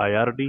IRD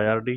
IRD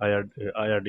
IRD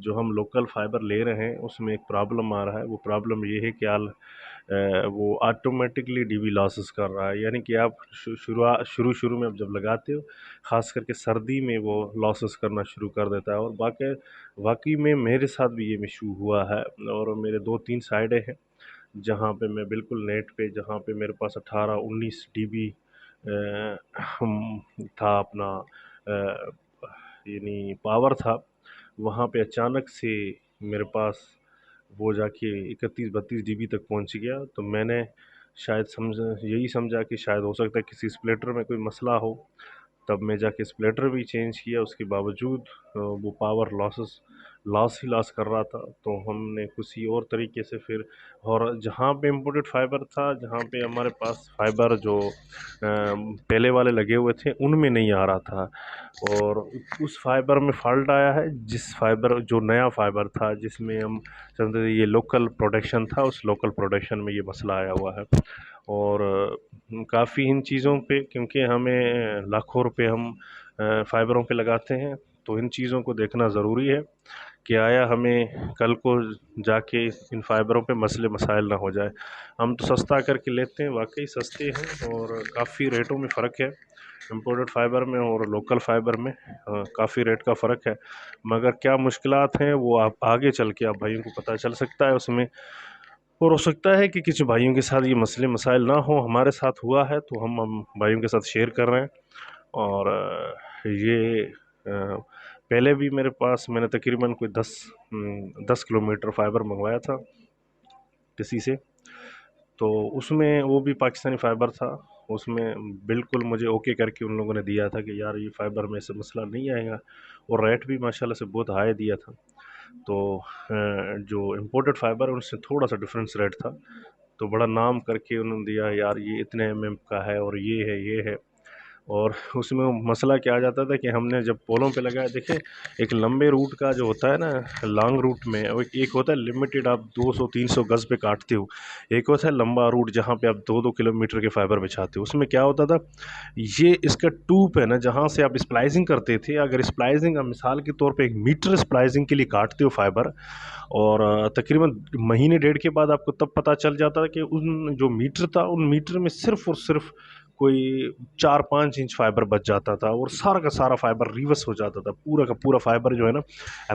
جو ہم local fibre لے رہے ہیں اس میں ایک پرابلم آ رہا ہے. وہ پرابلم یہ ہے کہ وہ آٹومیٹکلی ڈی بی لاسز کر رہا ہے. یعنی کہ آپ شروع میں اب جب لگاتے ہو خاص کر کے سردی میں وہ لاسز کرنا شروع کر دیتا ہے. اور واقعی میں میرے ساتھ بھی یہ ایشو ہوا ہے. اور میرے 2-3 سائڈیں ہیں جہاں پہ میں بالکل نیٹ پہ، جہاں پہ میرے پاس 18-19 ڈی بی تھا اپنا یعنی پاور تھا، وہاں پہ اچانک سے میرے پاس وہ جا کے 31-32 ڈی بی تک پہنچ گیا. تو میں نے شاید یہی سمجھا کہ شاید ہو سکتا ہے کسی اسپلٹر میں کوئی مسئلہ ہو. تب میں جا کے اسپلٹر بھی چینج کیا، اس کے باوجود وہ پاور لاس کر رہا تھا. تو ہم نے کسی اور طریقے سے پھر، اور جہاں پہ امپورٹڈ فائبر تھا، جہاں پہ ہمارے پاس فائبر جو پہلے والے لگے ہوئے تھے ان میں نہیں آ رہا تھا، اور اس فائبر میں فالٹ آیا ہے. جو نیا فائبر تھا جس میں ہم چلتے تھے، یہ لوکل پروڈکشن تھا، اس لوکل پروڈکشن میں یہ مسئلہ آیا ہوا ہے. اور کافی ان چیزوں پہ، کیونکہ ہمیں لاکھوں روپے ہم فائبروں پہ لگاتے ہیں، تو ان چیزوں کو دیکھنا ضروری ہے کہ آیا ہمیں کل کو جا کے ان فائبروں پہ مسائل نہ ہو جائے. ہم تو سستا کر کے لیتے ہیں، واقعی سستے ہیں، اور کافی ریٹوں میں فرق ہے امپورٹڈ فائبر میں اور لوکل فائبر میں. کافی ریٹ کا فرق ہے، مگر کیا مشکلات ہیں وہ آپ آگے چل کے آپ بھائیوں کو پتہ چل سکتا ہے اس میں. اور ہو سکتا ہے کہ کچھ بھائیوں کے ساتھ یہ مسائل نہ ہوں. ہمارے ساتھ ہوا ہے تو ہم بھائیوں کے ساتھ شیئر کر رہے ہیں. اور یہ پہلے بھی میرے پاس، میں نے تقریباً کوئی 10 کلومیٹر فائبر منگوایا تھا کسی سے، تو اس میں وہ بھی پاکستانی فائبر تھا. اس میں بالکل مجھے اوکے کر کے ان لوگوں نے دیا تھا کہ یار یہ فائبر میں سے مسئلہ نہیں آئے گا، اور ریٹ بھی ماشاءاللہ سے بہت ہائی دیا تھا. تو جو امپورٹڈ فائبر ہے ان سے تھوڑا سا ڈفرینس ریٹ تھا، تو بڑا نام کر کے انہوں نے دیا یار یہ اتنے ایم کا ہے اور یہ ہے. اور اس میں مسئلہ کیا آ جاتا تھا کہ ہم نے جب پولوں پہ لگایا، دیکھیں ایک لمبے روٹ کا جو ہوتا ہے نا، لانگ روٹ میں ایک ہوتا ہے لمیٹڈ، آپ 200-300 گز پہ کاٹتے ہو. ایک ہوتا ہے لمبا روٹ جہاں پہ آپ 2-2 کلومیٹر کے فائبر بچھاتے ہو. اس میں کیا ہوتا تھا، یہ اس کا ٹوپ ہے نا جہاں سے آپ اسپلائزنگ کرتے تھے، اگر اسپلائزنگ آپ مثال کے طور پہ 1 میٹر اسپلائزنگ کے لیے کاٹتے ہو فائبر، اور تقریباً مہینے 1.5 کے بعد آپ کو تب پتہ چل جاتا ہے کہ ان جو میٹر تھا، ان میٹر میں صرف اور صرف کوئی 4-5 انچ فائبر بچ جاتا تھا، اور سارا کا سارا فائبر ریورس ہو جاتا تھا. پورا کا پورا فائبر جو ہے نا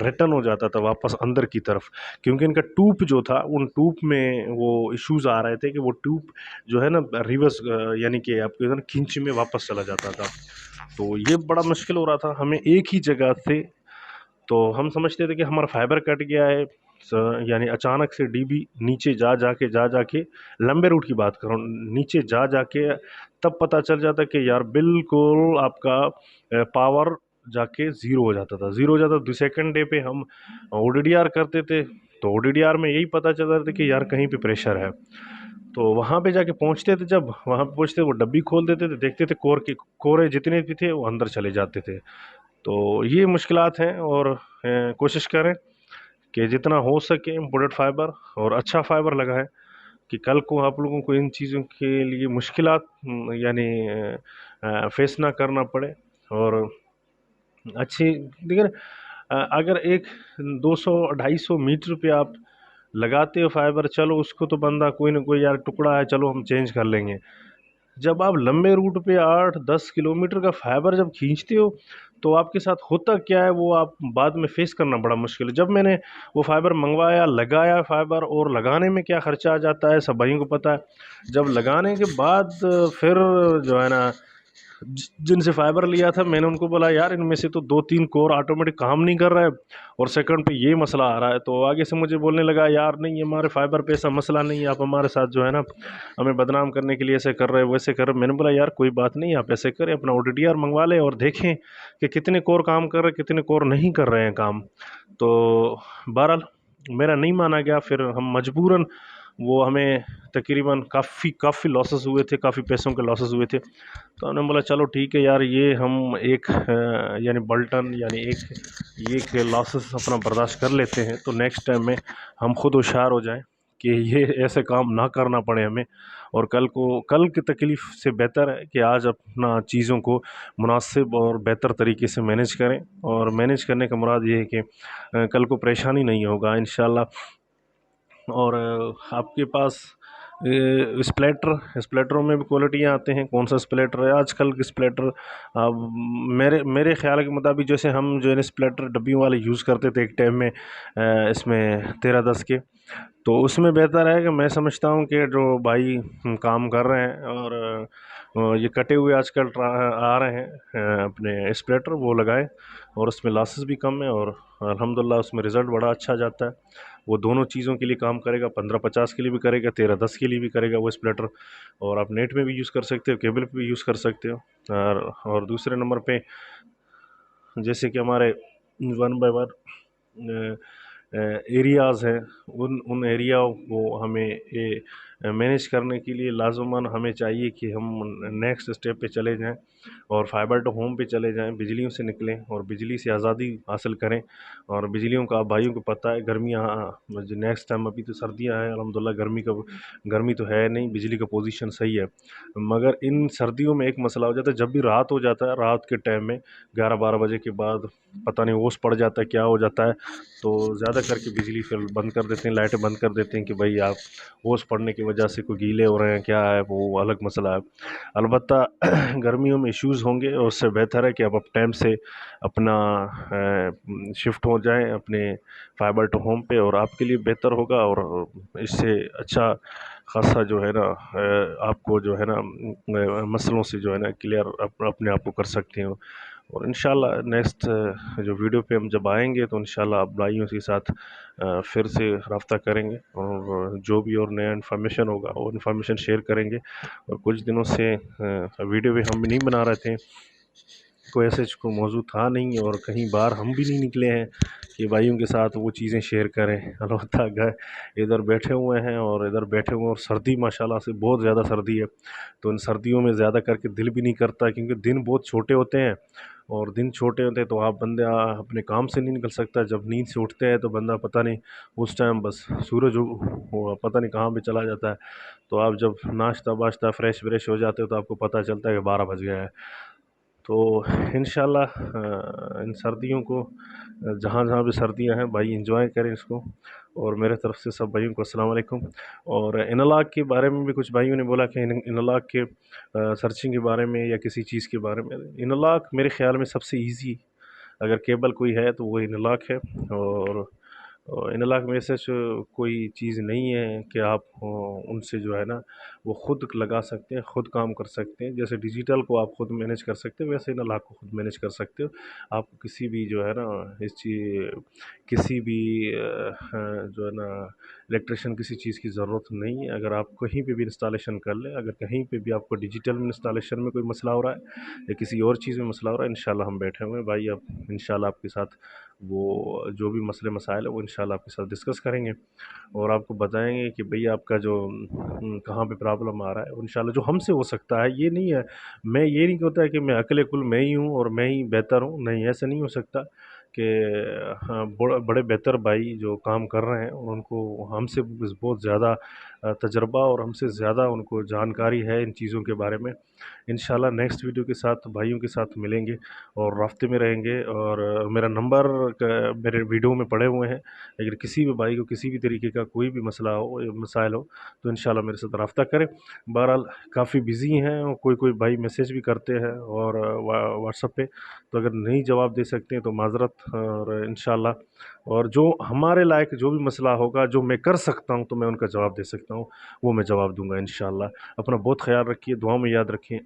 ریٹرن ہو جاتا تھا واپس اندر کی طرف، کیونکہ ان کا ٹوپ جو تھا، ان ٹوپ میں وہ ایشوز آ رہے تھے کہ وہ ٹوپ جو ہے نا ریورس، یعنی کہ آپ کو کھینچ میں واپس چلا جاتا تھا. تو یہ بڑا مشکل ہو رہا تھا ہمیں ایک ہی جگہ سے. تو ہم سمجھتے تھے کہ ہمارا فائبر کٹ گیا ہے، یعنی اچانک سے ڈی بی نیچے جا کے لمبے روٹ کی بات کروں، نیچے جا کے تب پتہ چل جاتا کہ یار بالکل آپ کا پاور جا کے زیرو ہو جاتا تھا. سیکنڈ ڈے پہ ہم او ڈی ڈی آر کرتے تھے، تو او ڈی ڈی آر میں یہی پتہ چل رہا تھا کہ یار کہیں پہ پریشر ہے. تو وہاں پہ جا کے پہنچتے تھے، جب وہاں پہ پہنچتے وہ ڈبی کھول دیتے تھے، دیکھتے تھے کورے جتنے بھی تھے وہ اندر چلے جاتے تھے. تو یہ مشکلات ہیں، اور کوشش کریں کہ جتنا ہو سکے امپورٹڈ فائبر اور اچھا فائبر لگائیں کہ کل کو آپ لوگوں کو ان چیزوں کے لیے مشکلات یعنی فیس نہ کرنا پڑے. اور اچھی دیکھیں، اگر 200-250 میٹر پہ آپ لگاتے ہو فائبر، چلو اس کو تو بندہ کوئی نہ کوئی یار ٹکڑا ہے چلو ہم چینج کر لیں گے. جب آپ لمبے روٹ پہ 8-10 کلومیٹر کا فائبر جب کھینچتے ہو، تو آپ کے ساتھ ہوتا کیا ہے وہ آپ بعد میں فیس کرنا بڑا مشکل ہے. جب میں نے وہ فائبر منگوایا، لگایا فائبر، اور لگانے میں کیا خرچہ آ جاتا ہے سب بھائیوں کو پتہ ہے. جب لگانے کے بعد پھر جو ہے نا، جن سے فائبر لیا تھا میں نے ان کو بولا یار ان میں سے تو 2-3 کور آٹومیٹک کام نہیں کر رہا ہے، اور سیکنڈ پہ یہ مسئلہ آ رہا ہے. تو آگے سے مجھے بولنے لگا یار نہیں، ہمارے فائبر پہ ایسا مسئلہ نہیں ہے، آپ ہمارے ساتھ جو ہے نا ہمیں بدنام کرنے کے لیے ایسے کر رہے ویسے کر رہے. میں نے بولا یار کوئی بات نہیں، آپ ایسے کریں، اپنا او ڈی ڈی آر منگوا لیں اور دیکھیں کہ کتنے کور کام کر رہے کتنے کور نہیں کر رہے ہیں کام. تو بہرحال میرا نہیں مانا گیا، پھر ہم مجبوراً، وہ ہمیں تقریباً کافی لاسز ہوئے تھے، کافی پیسوں کے لاسز ہوئے تھے. تو ہم نے بولا چلو ٹھیک ہے یار، یہ ہم ایک یعنی بلٹن یعنی ایک لاسز اپنا برداشت کر لیتے ہیں، تو نیکسٹ ٹائم میں ہم خود ہوشیار ہو جائیں کہ یہ ایسے کام نہ کرنا پڑے ہمیں، اور کل کی تکلیف سے بہتر ہے کہ آج اپنا چیزوں کو مناسب اور بہتر طریقے سے مینیج کریں، اور مینیج کرنے کا مراد یہ ہے کہ کل کو پریشانی نہیں ہوگا انشاءاللہ۔ اور آپ کے پاس اسپلیٹروں میں بھی کوالٹیاں آتے ہیں، کون سا اسپلیٹر ہے آج کل کے اسپلیٹر؟ میرے خیال کے مطابق جیسے ہم جو ہے اسپلیٹر ڈبیوں والے یوز کرتے تھے ایک ٹائم میں، اس میں 13-10 کے، تو اس میں بہتر ہے کہ میں سمجھتا ہوں کہ جو بھائی کام کر رہے ہیں اور یہ کٹے ہوئے آج کل آ رہے ہیں اپنے اسپلیٹر، وہ لگائیں، اور اس میں لاسز بھی کم ہے، اور الحمدللہ اس میں رزلٹ بڑا اچھا جاتا ہے۔ وہ دونوں چیزوں کے لیے کام کرے گا، 15-50 کے لیے بھی کرے گا، 13-10 کے لیے بھی کرے گا وہ اسپلیٹر، اور آپ نیٹ میں بھی یوز کر سکتے ہو، کیبل پہ بھی یوز کر سکتے ہو۔ اور دوسرے نمبر پہ جیسے کہ ہمارے 1 بائی 1 ایریاز ہیں، ان ایریاؤں کو ہمیں مینیج کرنے کے لیے لازماً ہمیں چاہیے کہ ہم نیکسٹ اسٹیپ پہ چلے جائیں، اور فائبر ٹو ہوم پہ چلے جائیں، بجلیوں سے نکلیں اور بجلی سے آزادی حاصل کریں۔ اور بجلیوں کا بھائیوں کو پتہ ہے، گرمیاں نیکسٹ ٹائم، ابھی تو سردیاں ہیں الحمدللہ، گرمی تو ہے نہیں، بجلی کا پوزیشن صحیح ہے، مگر ان سردیوں میں ایک مسئلہ ہو جاتا ہے، جب بھی رات ہو جاتا ہے، رات کے ٹائم میں 11-12 بجے کے بعد پتہ نہیں اوس پڑ جاتا ہے، کیا ہو جاتا ہے، تو زیادہ کر کے بجلی پھر بند کر دیتے ہیں، لائٹیں بند کر دیتے ہیں کہ بھائی آپ اوس پڑنے کی وجہ سے کوئی گیلے ہو رہے ہیں، کیا ہے وہ الگ مسئلہ ہے۔ البتہ گرمیوں میں ایشوز ہوں گے، اور اس سے بہتر ہے کہ آپ ٹائم سے اپنا شفٹ ہو جائیں اپنے فائبر ٹو ہوم پہ، اور آپ کے لیے بہتر ہوگا، اور اس سے اچھا خاصا جو ہے نا آپ کو جو ہے نا مسئلوں سے جو ہے نا کلیئر اپنے آپ کو کر سکتے ہو۔ اور انشاءاللہ نیکسٹ جو ویڈیو پہ ہم جب آئیں گے تو انشاءاللہ آپ بھائیوں کے ساتھ پھر سے رابطہ کریں گے، اور جو بھی اور نیا انفارمیشن ہوگا وہ انفارمیشن شیئر کریں گے۔ اور کچھ دنوں سے ویڈیو بھی ہم نہیں بنا رہے تھے، کوئی ایسے کوئی موضوع تھا نہیں، اور کہیں باہر ہم بھی نہیں نکلے ہیں کہ بھائیوں کے ساتھ وہ چیزیں شیئر کریں۔ البتہ ادھر بیٹھے ہوئے ہیں، اور اور سردی ماشاءاللہ سے بہت زیادہ سردی ہے، تو ان سردیوں میں زیادہ کر کے دل بھی نہیں کرتا، کیونکہ دن بہت چھوٹے ہوتے ہیں، اور دن چھوٹے ہوتے ہیں تو بندہ اپنے کام سے نہیں نکل سکتا۔ جب نیند سے اٹھتے ہیں تو بندہ پتہ نہیں اس ٹائم بس سورج پتہ نہیں کہاں پہ چلا جاتا ہے، تو آپ جب ناشتہ باشتہ فریش ہو جاتے ہو تو آپ کو پتہ چلتا ہے کہ 12 بج گیا ہے۔ تو انشاءاللہ ان سردیوں کو جہاں بھی سردیاں ہیں بھائی انجوائے کریں اس کو، اور میرے طرف سے سب بھائیوں کو السلام علیکم۔ اور انالاگ کے بارے میں بھی کچھ بھائیوں نے بولا کہ انالاگ کے سرچنگ کے بارے میں یا کسی چیز کے بارے میں، انالاگ میرے خیال میں سب سے ایزی اگر کیبل کوئی ہے تو وہ انالاگ ہے، اور انالاگ میں ایسے کوئی چیز نہیں ہے کہ آپ ان سے جو ہے نا وہ خود لگا سکتے ہیں، خود کام کر سکتے ہیں، جیسے ڈیجیٹل کو آپ خود مینیج کر سکتے ہیں ویسے انالاگ کو خود مینیج کر سکتے ہو۔ آپ کسی بھی جو ہے نا کسی بھی جو ہے نا الیکٹریشین کسی چیز کی ضرورت نہیں ہے، اگر آپ کہیں پہ بھی انسٹالیشن کر لیں، اگر کہیں پہ بھی آپ کو ڈیجیٹل انسٹالیشن میں کوئی مسئلہ ہو رہا ہے یا کسی اور چیز میں مسئلہ ہو رہا ہے، انشاءاللہ ہم بیٹھے ہوئے ہیں بھائی، اب انشاءاللہ آپ کے ساتھ وہ جو بھی مسئلے مسائل ہیں وہ انشاءاللہ آپ کے ساتھ ڈسکس کریں گے، اور آپ کو بتائیں گے کہ بھئی آپ کا جو کہاں پہ پرابلم آ رہا ہے، انشاءاللہ جو ہم سے ہو سکتا ہے۔ یہ نہیں ہے، میں یہ نہیں کہتا ہے کہ میں اکیلے کل میں ہی ہوں اور میں ہی بہتر ہوں، نہیں، ایسا نہیں ہو سکتا کہ بڑے بہتر بھائی جو کام کر رہے ہیں ان کو ہم سے بہت زیادہ تجربہ اور ہم سے زیادہ ان کو جانکاری ہے ان چیزوں کے بارے میں۔ انشاءاللہ نیکسٹ ویڈیو کے ساتھ بھائیوں کے ساتھ ملیں گے اور رابطے میں رہیں گے، اور میرا نمبر میرے ویڈیو میں پڑے ہوئے ہیں، اگر کسی بھی بھائی کو کسی بھی طریقے کا کوئی بھی مسئلہ ہو یا مسائل ہو تو انشاءاللہ میرے ساتھ رابطہ کریں۔ بہرحال کافی بزی ہیں، کوئی بھائی میسیج بھی کرتے ہیں اور واٹس ایپ پہ، تو اگر نہیں جواب دے سکتے ہیں تو معذرت، اور انشاءاللہ اور جو ہمارے لائق جو بھی مسئلہ ہوگا جو میں کر سکتا ہوں تو میں ان کا جواب دے سکتا ہوں، وہ میں جواب دوں گا انشاءاللہ۔ اپنا بہت خیال رکھیے، دعاؤں میں یاد رکھیں۔